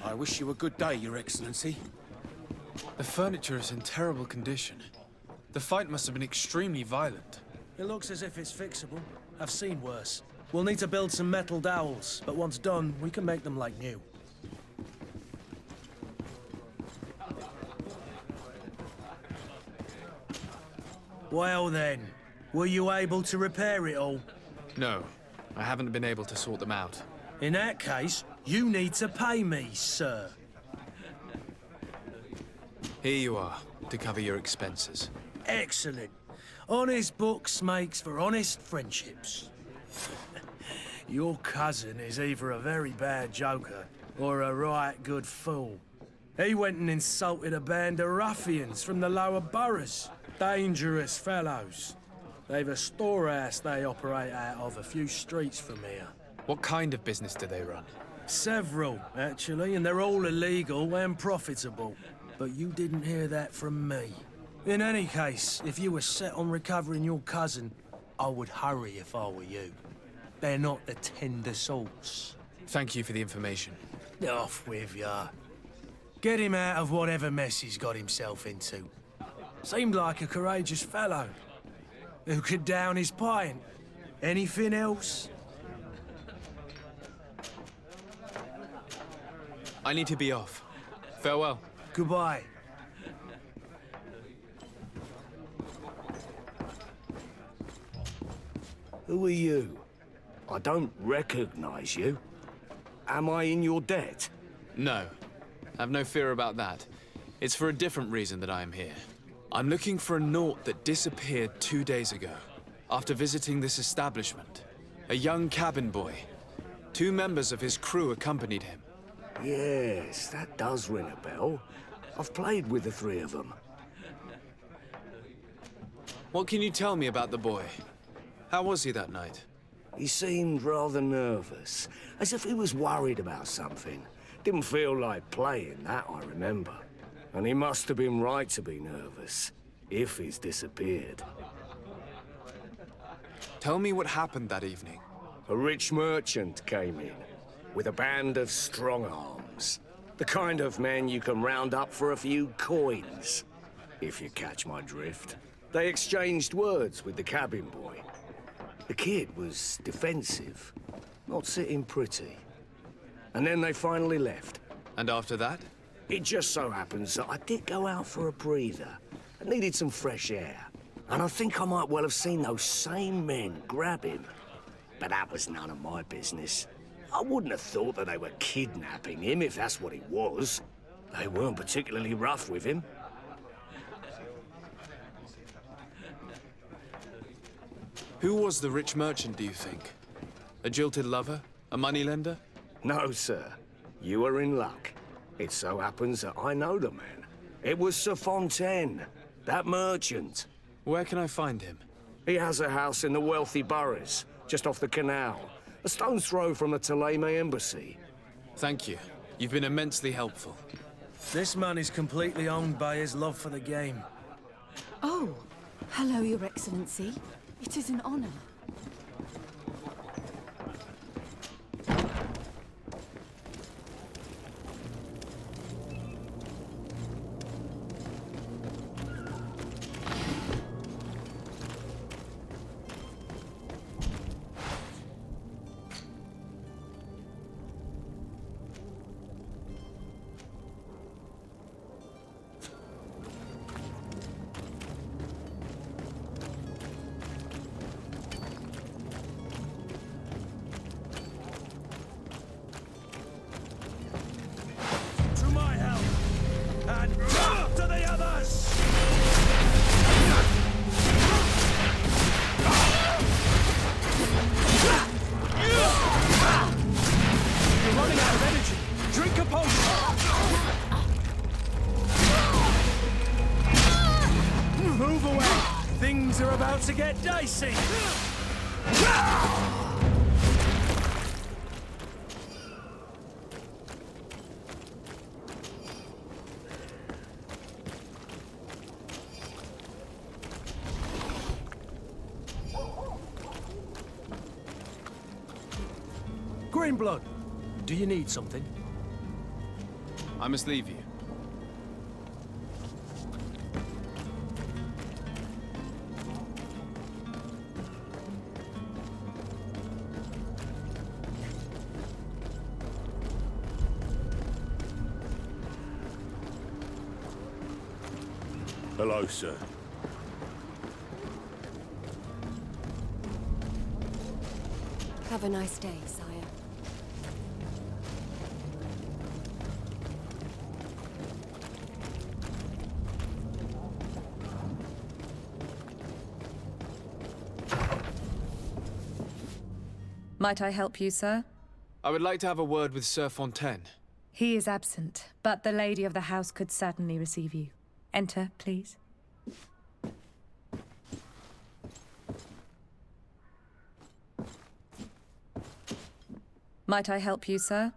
I wish you a good day, Your Excellency. The furniture is in terrible condition. The fight must have been extremely violent. It looks as if it's fixable. I've seen worse. We'll need to build some metal dowels, but once done, we can make them like new. Well then, were you able to repair it all? No, I haven't been able to sort them out. In that case, you need to pay me, sir. Here you are, to cover your expenses. Excellent. Honest books makes for honest friendships. Your cousin is either a very bad joker or a right good fool. He went and insulted a band of ruffians from the lower boroughs. Dangerous fellows. They've a storehouse they operate out of a few streets from here. What kind of business do they run? Several, actually, and they're all illegal and profitable. But you didn't hear that from me. In any case, if you were set on recovering your cousin, I would hurry if I were you. They're not the tender sorts. Thank you for the information. Off with ya. Get him out of whatever mess he's got himself into. Seemed like a courageous fellow. Who could down his pint? Anything else? I need to be off. Farewell. Goodbye. Who are you? I don't recognize you. Am I in your debt? No. Have no fear about that. It's for a different reason that I am here. I'm looking for a Naut that disappeared 2 days ago, after visiting this establishment. A young cabin boy. 2 members of his crew accompanied him. Yes, that does ring a bell. I've played with the 3 of them. What can you tell me about the boy? How was he that night? He seemed rather nervous, as if he was worried about something. Didn't feel like playing, that I remember. And he must have been right to be nervous, if he's disappeared. Tell me what happened that evening. A rich merchant came in, with a band of strong arms. The kind of men you can round up for a few coins, if you catch my drift. They exchanged words with the cabin boy. The kid was defensive, not sitting pretty. And then they finally left. And after that? It just so happens that I did go out for a breather. I needed some fresh air. And I think I might well have seen those same men grab him. But that was none of my business. I wouldn't have thought that they were kidnapping him, if that's what it was. They weren't particularly rough with him. Who was the rich merchant, do you think? A jilted lover? A moneylender? No, sir. You are in luck. It so happens that I know the man. It was Sir Fontaine, that merchant. Where can I find him? He has a house in the wealthy boroughs, just off the canal. A stone's throw from the Theleme embassy. Thank you. You've been immensely helpful. This man is completely owned by his love for the game. Oh, hello, Your Excellency. It is an honor. Things are about to get dicey! Greenblood, do you need something? I must leave you. Hello, sir. Have a nice day, sire. Might I help you, sir? I would like to have a word with Sir Fontaine. He is absent, but the lady of the house could certainly receive you. Enter, please. Might I help you, sir?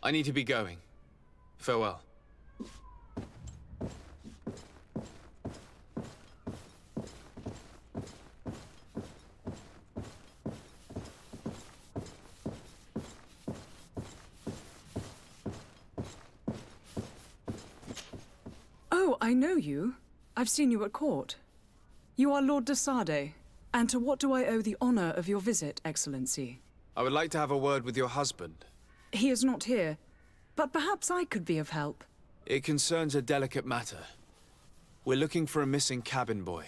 I need to be going. Farewell. Oh, I know you. I've seen you at court. You are Lord de Sade. And to what do I owe the honor of your visit, Excellency? I would like to have a word with your husband. He is not here, but perhaps I could be of help. It concerns a delicate matter. We're looking for a missing cabin boy.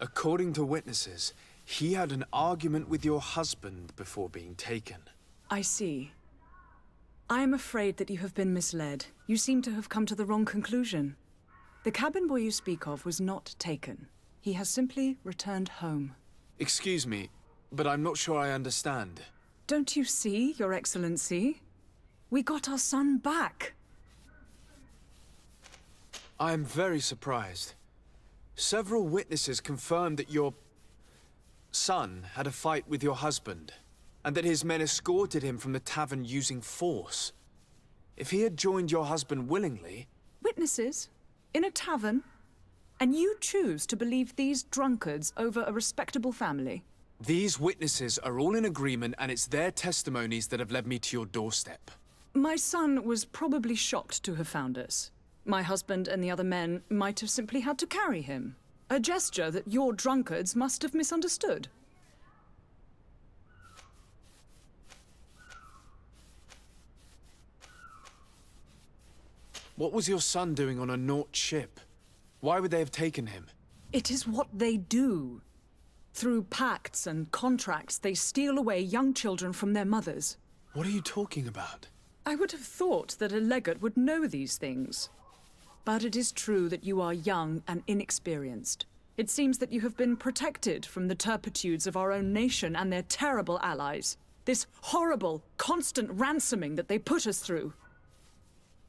According to witnesses, he had an argument with your husband before being taken. I see. I am afraid that you have been misled. You seem to have come to the wrong conclusion. The cabin boy you speak of was not taken. He has simply returned home. Excuse me, but I'm not sure I understand. Don't you see, Your Excellency? We got our son back. I am very surprised. Several witnesses confirmed that your son had a fight with your husband, and that his men escorted him from the tavern using force. If he had joined your husband willingly... Witnesses? In a tavern? And you choose to believe these drunkards over a respectable family? These witnesses are all in agreement, and it's their testimonies that have led me to your doorstep. My son was probably shocked to have found us. My husband and the other men might have simply had to carry him. A gesture that your drunkards must have misunderstood. What was your son doing on a Naut ship? Why would they have taken him? It is what they do. Through pacts and contracts, they steal away young children from their mothers. What are you talking about? I would have thought that a legate would know these things. But it is true that you are young and inexperienced. It seems that you have been protected from the turpitudes of our own nation and their terrible allies. This horrible, constant ransoming that they put us through.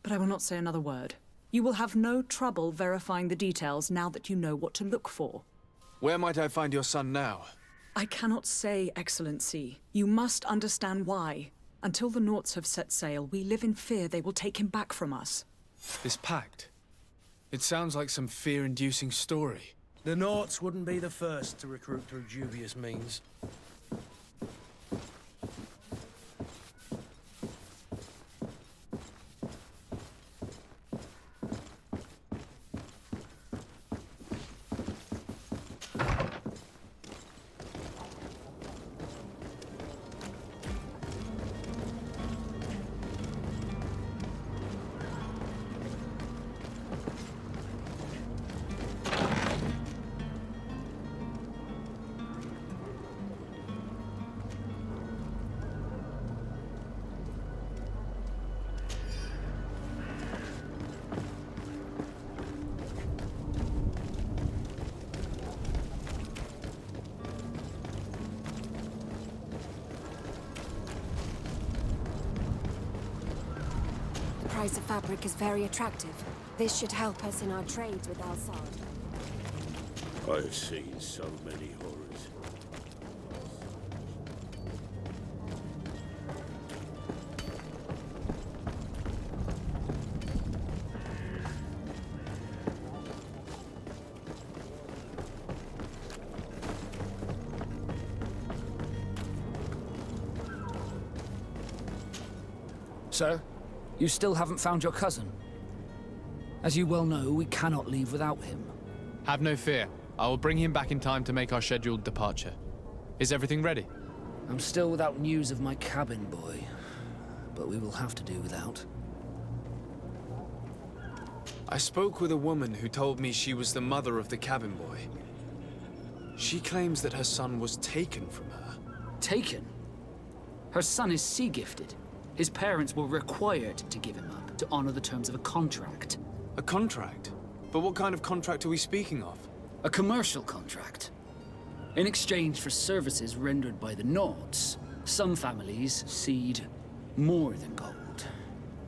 But I will not say another word. You will have no trouble verifying the details now that you know what to look for. Where might I find your son now? I cannot say, Excellency. You must understand why. Until the Nauts have set sail, we live in fear they will take him back from us. This pact? It sounds like some fear-inducing story. The Nauts wouldn't be the first to recruit through dubious means. The price of fabric is very attractive. This should help us in our trades with Al-Sad. I've seen so many horrors. Sir, You still haven't found your cousin? As you well know, we cannot leave without him. Have no fear. I will bring him back in time to make our scheduled departure. Is everything ready? I'm still without news of my cabin boy, but we will have to do without. I spoke with a woman who told me she was the mother of the cabin boy. She claims that her son was taken from her. Taken? Her son is sea-gifted. His parents were required to give him up to honor the terms of a contract. A contract? But what kind of contract are we speaking of? A commercial contract. In exchange for services rendered by the Nords, some families cede more than gold.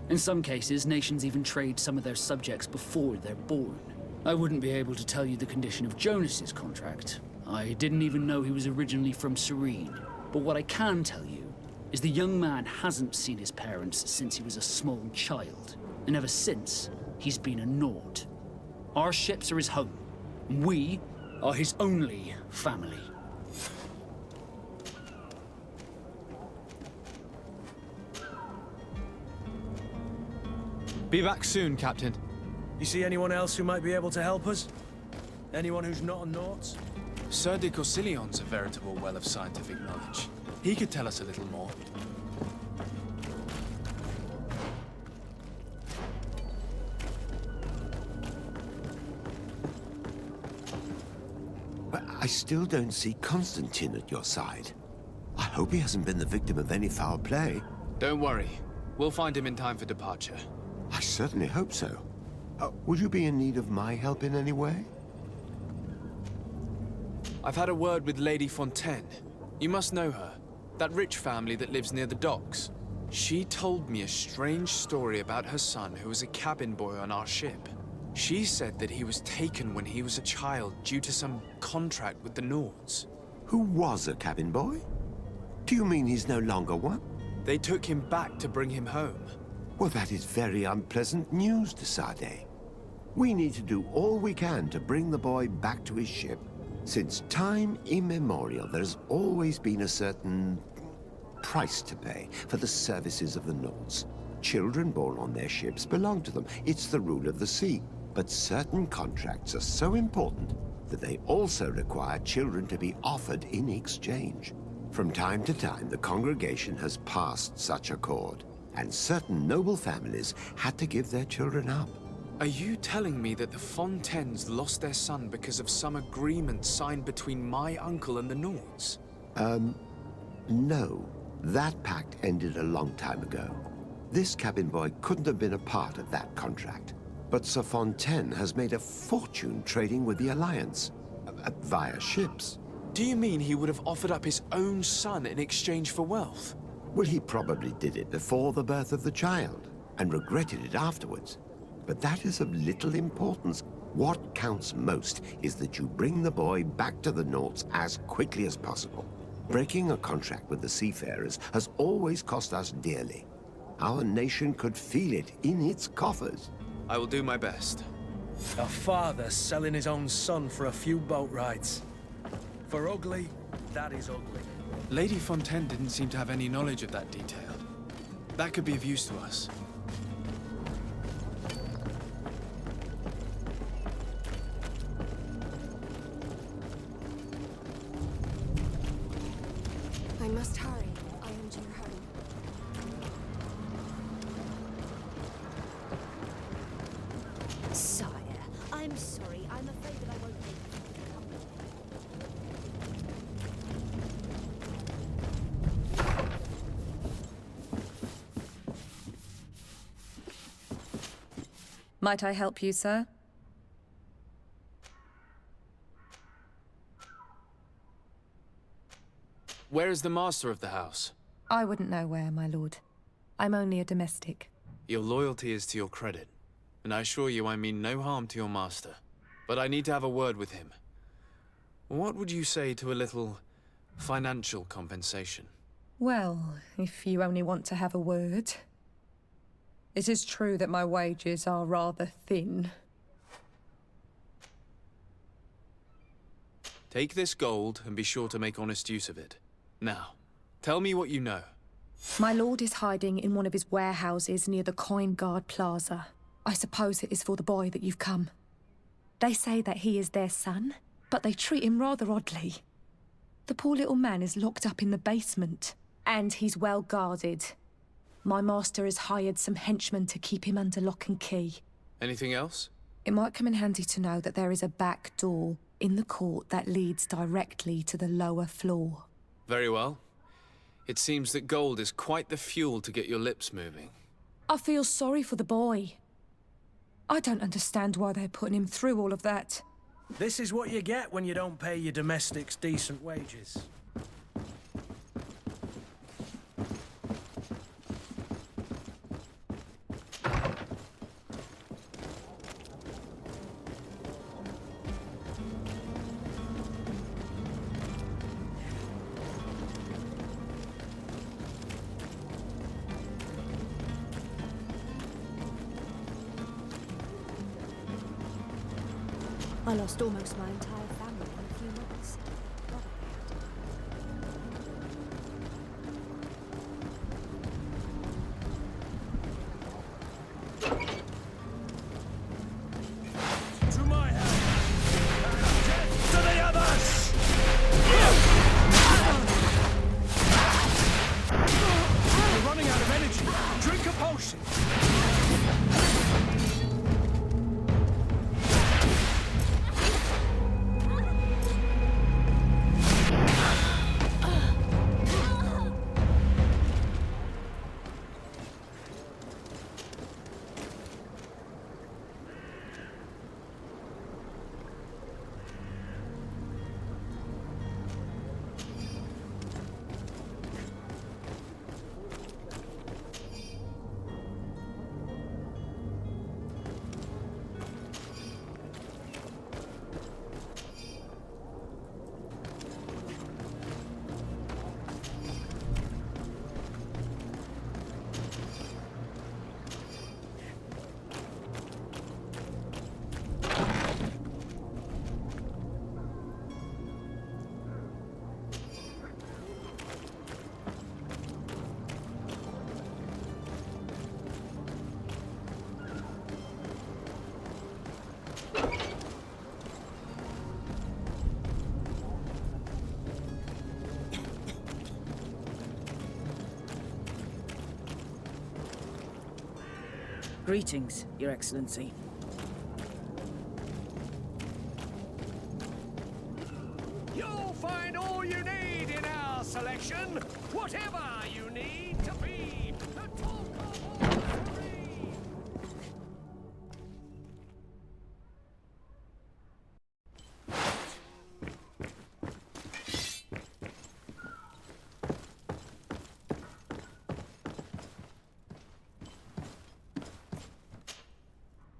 In some cases, nations even trade some of their subjects before they're born. I wouldn't be able to tell you the condition of Jonas's contract. I didn't even know he was originally from Serene. But what I can tell you is the young man hasn't seen his parents since he was a small child. And ever since, he's been a Nord. Our ships are his home. We are his only family. Be back soon, Captain. You see anyone else who might be able to help us? Anyone who's not a Nauts? Sir de Corsillion's a veritable well of scientific knowledge. He could tell us a little more. But I still don't see Constantine at your side. I hope he hasn't been the victim of any foul play. Don't worry. We'll find him in time for departure. I certainly hope so. Would you be in need of my help in any way? I've had a word with Lady Fontaine. You must know her. That rich family that lives near the docks. She told me a strange story about her son who was a cabin boy on our ship. She said that he was taken when he was a child due to some contract with the Nords. Who was a cabin boy? Do you mean he's no longer one? They took him back to bring him home. Well, that is very unpleasant news, de Sade. We need to do all we can to bring the boy back to his ship. Since time immemorial, there's always been a certain price to pay for the services of the Nords. Children born on their ships belong to them. It's the rule of the sea. But certain contracts are so important that they also require children to be offered in exchange. From time to time, the congregation has passed such accord, and certain noble families had to give their children up. Are you telling me that the Fontaines lost their son because of some agreement signed between my uncle and the Nords? No. That pact ended a long time ago. This cabin boy couldn't have been a part of that contract. But Sir Fontaine has made a fortune trading with the Alliance, via ships. Do you mean he would have offered up his own son in exchange for wealth? Well, he probably did it before the birth of the child, and regretted it afterwards. But that is of little importance. What counts most is that you bring the boy back to the Nords as quickly as possible. Breaking a contract with the seafarers has always cost us dearly. Our nation could feel it in its coffers. I will do my best. A father selling his own son for a few boat rides. For ugly, that is ugly. Lady Fontaine didn't seem to have any knowledge of that detail. That could be of use to us. I must hurry. I am due home. Sire, I'm sorry. I'm afraid that I won't be. Might I help you, sir? Where is the master of the house? I wouldn't know where, my lord. I'm only a domestic. Your loyalty is to your credit, and I assure you I mean no harm to your master. But I need to have a word with him. What would you say to a little financial compensation? Well, if you only want to have a word. It is true that my wages are rather thin. Take this gold and be sure to make honest use of it. Now, tell me what you know. My lord is hiding in one of his warehouses near the Coin Guard Plaza. I suppose it is for the boy that you've come. They say that he is their son, but they treat him rather oddly. The poor little man is locked up in the basement, and he's well guarded. My master has hired some henchmen to keep him under lock and key. Anything else? It might come in handy to know that there is a back door in the court that leads directly to the lower floor. Very well. It seems that gold is quite the fuel to get your lips moving. I feel sorry for the boy. I don't understand why they're putting him through all of that. This is what you get when you don't pay your domestics decent wages. I lost almost my entire family in a few months. To my house! And death to the others! You're running out of energy. Drink a potion. Greetings, Your Excellency. You'll find all you need in our selection, whatever you need to be the talk of Overcrowded.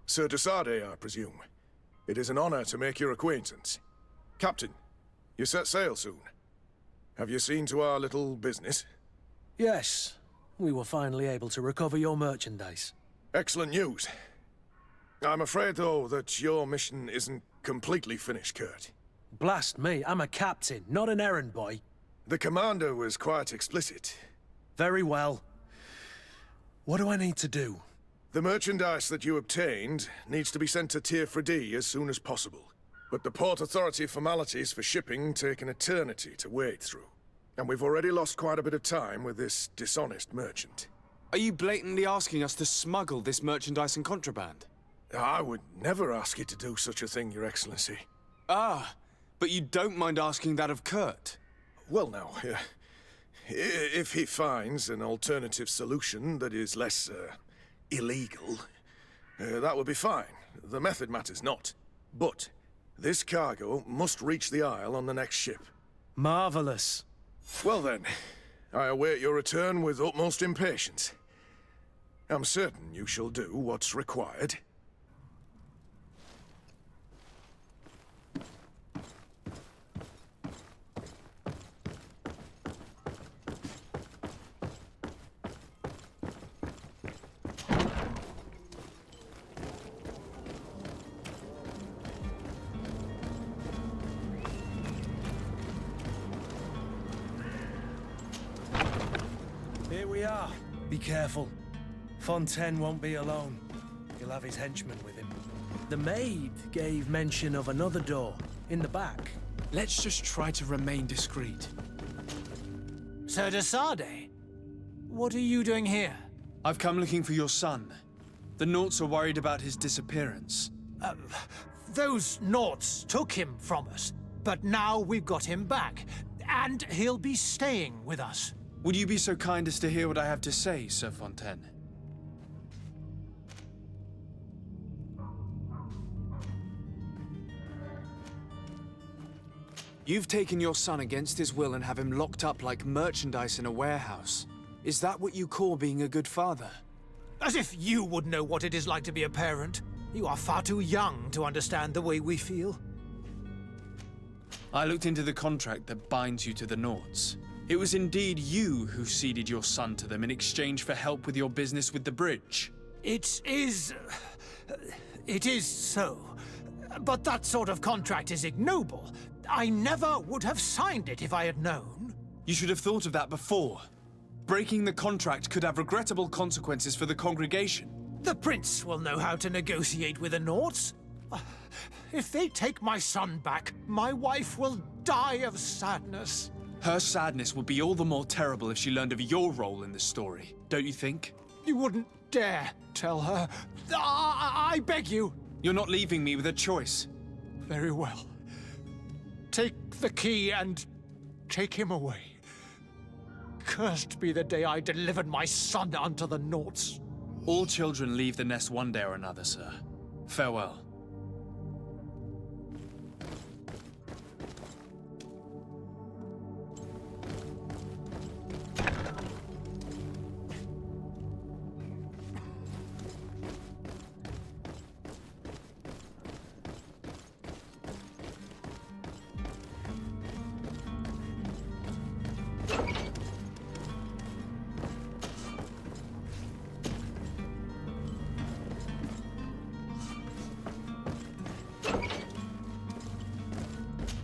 Sir Desade, I presume. It is an honor to make your acquaintance. Captain, you set sail soon. Have you seen to our little business? Yes, we were finally able to recover your merchandise. Excellent news. I'm afraid, though, that your mission isn't completely finished, Kurt. Blast me, I'm a captain, not an errand boy. The commander was quite explicit. Very well. What do I need to do? The merchandise that you obtained needs to be sent to Teer Fradee as soon as possible. But the Port Authority formalities for shipping take an eternity to wade through. And we've already lost quite a bit of time with this dishonest merchant. Are you blatantly asking us to smuggle this merchandise and contraband? I would never ask you to do such a thing, Your Excellency. Ah, but you don't mind asking that of Kurt? Well, now, if he finds an alternative solution that is less, illegal, that would be fine. The method matters not. But this cargo must reach the Isle on the next ship. Marvelous. Well then, I await your return with utmost impatience. I'm certain you shall do what's required. Here Here we are. Be careful. Fontaine won't be alone. He'll have his henchmen with him. The maid gave mention of another door, in the back. Let's just try to remain discreet. Sir de Sade, what are you doing here? I've come looking for your son. The Naughts are worried about his disappearance. Those Naughts took him from us, but now we've got him back, and he'll be staying with us. Would you be so kind as to hear what I have to say, Sir Fontaine? You've taken your son against his will and have him locked up like merchandise in a warehouse. Is that what you call being a good father? As if you would know what it is like to be a parent. You are far too young to understand the way we feel. I looked into the contract that binds you to the Naughts. It was indeed you who ceded your son to them in exchange for help with your business with the bridge. It is so. But that sort of contract is ignoble. I never would have signed it if I had known. You should have thought of that before. Breaking the contract could have regrettable consequences for the congregation. The prince will know how to negotiate with the Naughts. If they take my son back, my wife will die of sadness. Her sadness would be all the more terrible if she learned of your role in the story, don't you think? You wouldn't dare tell her. I beg you. You're not leaving me with a choice. Very well. Take the key and take him away. Cursed be the day I delivered my son unto the Naughts. All children leave the nest one day or another, sir. Farewell.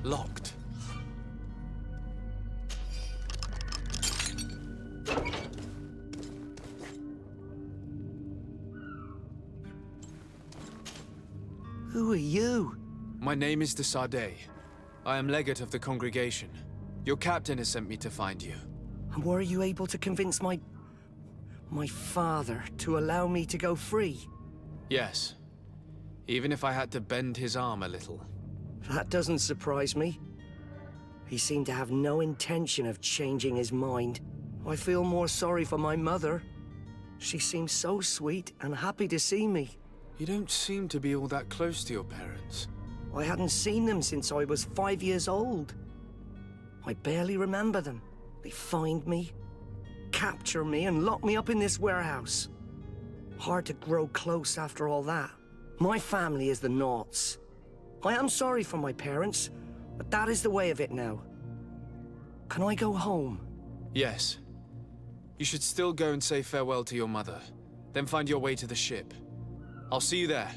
Locked. Who are you? My name is de Sade. I am legate of the congregation. Your captain has sent me to find you. And were you able to convince my father to allow me to go free? Yes. Even if I had to bend his arm a little. That doesn't surprise me. He seemed to have no intention of changing his mind. I feel more sorry for my mother. She seemed so sweet and happy to see me. You don't seem to be all that close to your parents. I hadn't seen them since I was 5 years old. I barely remember them. They find me, capture me, and lock me up in this warehouse. Hard to grow close after all that. My family is the Naughts. I am sorry for my parents, but that is the way of it now. Can I go home? Yes. You should still go and say farewell to your mother. Then find your way to the ship. I'll see you there.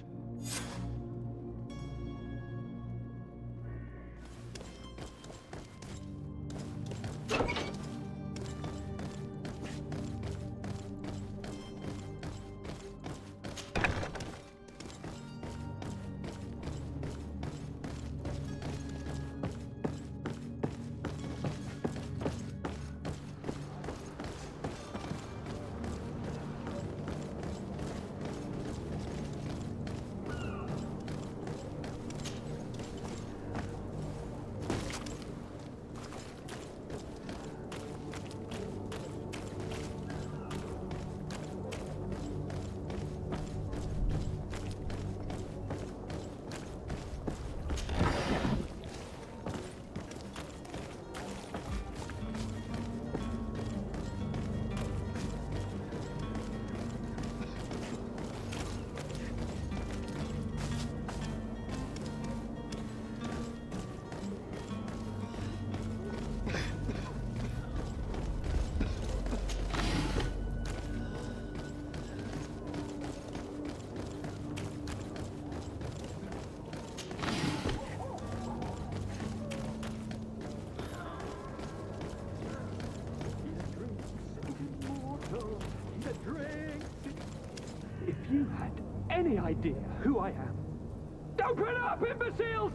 drink. If you had any idea who I am. Open up, imbeciles!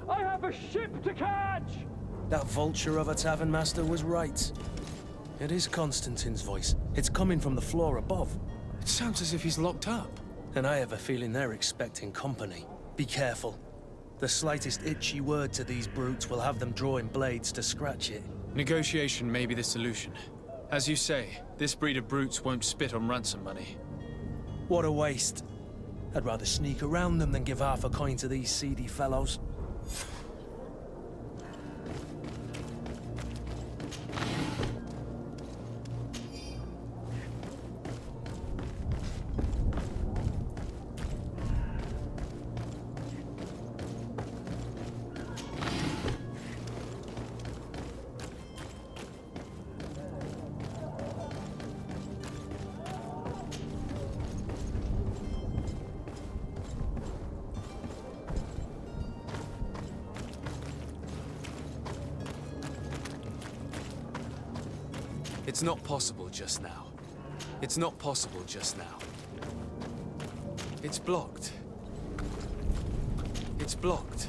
I have a ship to catch! That vulture of a tavern master was right. It is Constantine's voice. It's coming from the floor above. It sounds as if he's locked up. And I have a feeling they're expecting company. Be careful. The slightest itchy word to these brutes will have them drawing blades to scratch it. Negotiation may be the solution. As you say, this breed of brutes won't spit on ransom money. What a waste. I'd rather sneak around them than give half a coin to these seedy fellows. It's not possible just now. It's not possible just now. It's blocked. It's blocked.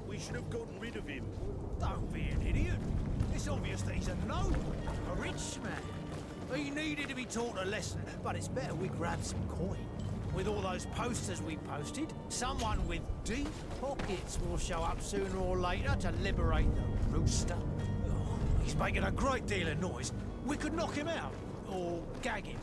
We should have gotten rid of him. Don't be an idiot. It's obvious that he's a gnome. A rich man. He needed to be taught a lesson, but it's better we grab some coin. With all those posters we posted, someone with deep pockets will show up sooner or later to liberate the rooster. Oh, he's making a great deal of noise. We could knock him out, or gag him.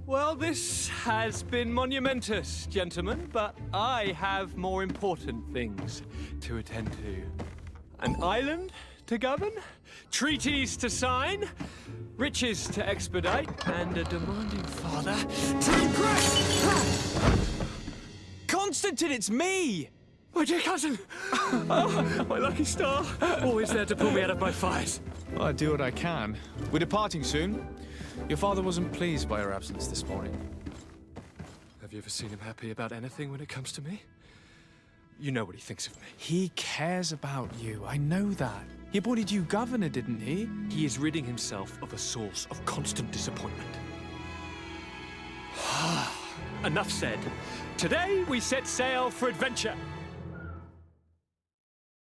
Well, this has been monumentous, gentlemen, but I have more important things to attend to. An island to govern, treaties to sign, riches to expedite, and a demanding father to impress! Constantine, it's me! My dear cousin! Oh, my lucky star! Always there to pull me out of my fires. Well, I do what I can. We're departing soon. Your father wasn't pleased by your absence this morning. Have you ever seen him happy about anything when it comes to me? You know what he thinks of me. He cares about you, I know that. He appointed you governor, didn't he? He is ridding himself of a source of constant disappointment. Enough said. Today we set sail for adventure.